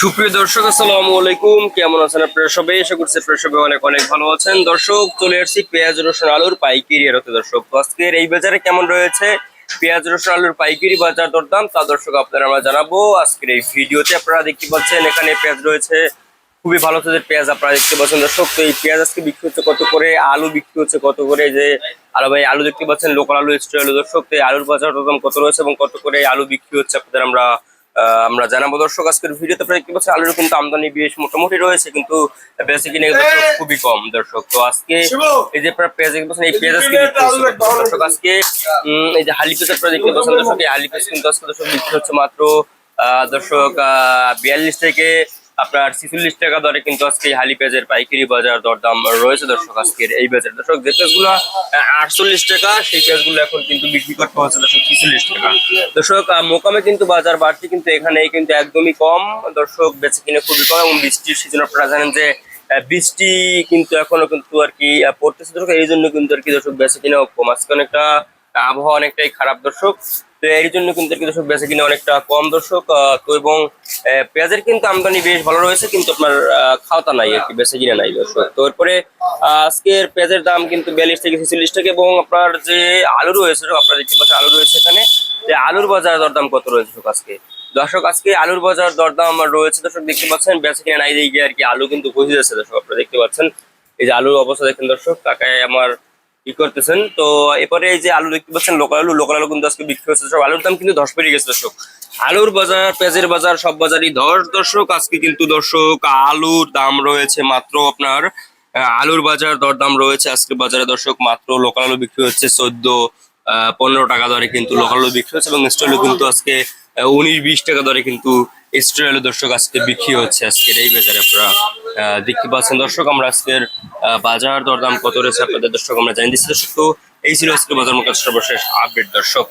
সুপ্রিয় দর্শক, আসসালামু আলাইকুম। কেমন আছেন আপনারা সবাই? আশা করছি আপনারা সবাই অনেক অনেক ভালো আছেন। দর্শক, চলে আসছি পেঁয়াজ রসুন আলুর পাইকারি আড়তে। দর্শক, তো আজকের এই বাজারে কেমন রয়েছে পেঁয়াজ রসুন আলুর পাইকারি বাজার দরদাম, তা দর্শক আপনারা আমরা জানাবো আজকের এই ভিডিওতে। আপনারা দেখতে পাচ্ছেন এখানে পেঁয়াজ রয়েছে, খুবই ভালো সাইজের পেঁয়াজ আপনারা দেখতে পাচ্ছেন। দর্শক, তো এই পেঁয়াজ আজকে বিক্রি হচ্ছে কত করে, আলু বিক্রি হচ্ছে কত করে, যে আলু ভাই আলু দেখতে পাচ্ছেন, লোকাল আলু, স্টোর আলু। দর্শক, তো এই আলুর বাজার দরদাম কত রয়েছে এবং কত করে আলু বিক্রি হচ্ছে আপনাদের আমরা জানাবো। দর্শক, আজকের ভিডিওতে আপনারা দেখতে পাচ্ছেন আলুর কিন্তু আমদানি বেশ মোটামুটি রয়েছে, কিন্তু বেশি কিনে খুবই কম। দর্শক, তো আজকে এই যে আপনারা পেঁয়াজ দেখতে পাচ্ছেন, এই পেঁয়াজ আজকে বিক্রি হচ্ছে। দর্শক, আজকে এই যে হালি পেঁয়াজ আপনারা দেখতে পাচ্ছেন, দর্শক এই হালি পেঁয়াজ কিন্তু আজকে দর্শক বিক্রি হচ্ছে মাত্র দর্শক 42 থেকে আপনার 46 টাকা দরে কিন্তু আজকে এই হালি পেঁয়াজের পাইকারি বাজার দরদাম রয়েছে। দর্শক, আজকের এই বাজার দর্শক যে পেঁয়াজগুলো 48 টাকা, সেই পেঁয়াজগুলো এখন কিন্তু বিক্রি করতে হচ্ছে দর্শক 46 টাকা। দর্শক, মোকামে কিন্তু বাজার বাড়তি, কিন্তু এখানে কিন্তু একদমই কম। দর্শক, বেচে কিনে খুবই কম এবং বৃষ্টির সিজন আপনারা জানেন যে বৃষ্টি কিন্তু এখনো কিন্তু আর কি পড়তেছে। দর্শক, এই জন্য কিন্তু আর কি দর্শক বেচে কিনা কম। আজকে অনেকটা আবহাওয়া অনেকটাই খারাপ। দর্শক, তো এর জন্য কিন্তু আর কি দর্শক বেচে কিনা অনেকটা কম। দর্শক, তো এবং পেঁয়াজের কিন্তু আমদানি বেশ ভালো রয়েছে, কিন্তু আপনার খাওয়াটা নাই আর কি, বেচে কিনা নাই। দর্শক, তো এরপরে আজকের পেঁয়াজের দাম কিন্তু 42 থেকে 46 টাকা। এবং আপনার যে আলু রয়েছে, আপনারা দেখতে পাচ্ছেন আলু রয়েছে এখানে, যে আলুর বাজার দরদাম কত রয়েছে আজকে। দর্শক, আজকে আলুর বাজার দরদাম রয়েছে দর্শক দেখতে পাচ্ছেন, বেচে কিনা নাই দিয়ে আর কি আলু কিন্তু বসে যাচ্ছে। দর্শক, আপনারা দেখতে পাচ্ছেন এই যে আলুর অবস্থা দেখেন। দর্শক, কাকায় আমার কি করতেছেন। তো এরপরে এই যে আলু দেখতে পাচ্ছেন, লোকাল আলু কিন্তু আজকে বিক্রি হচ্ছে। সব আলুর দাম কিন্তু ধস পেরিয়ে গেছে। দর্শক, আলুর বাজার, পেঁয়াজের বাজার, সব বাজারই ধস। দর্শক, আজকে কিন্তু দর্শক আলুর দাম রয়েছে মাত্র আপনার আলুর বাজার দরদাম রয়েছে আজকে বাজারে। দর্শক, মাত্র লোকাল আলু বিক্রি হচ্ছে 14-15 টাকা দরে কিন্তু লোকাল আলু বিক্রি হচ্ছে, এবং স্টোর আলু কিন্তু আজকে 19-20 টাকা দরে কিন্তু স্টোর আলু দর্শক আজকে বিক্রি হচ্ছে আজকের এই বাজারে। আপনারা দেখতে পাচ্ছেন। দর্শক, আমরা আজকের বাজার দরদাম কত রয়েছে আপনাদের দর্শক আমরা জানিয়ে দিচ্ছি। দর্শক, তো এই ছিল আজকে বাজার মুখে সর্বশেষ আপডেট। দর্শক।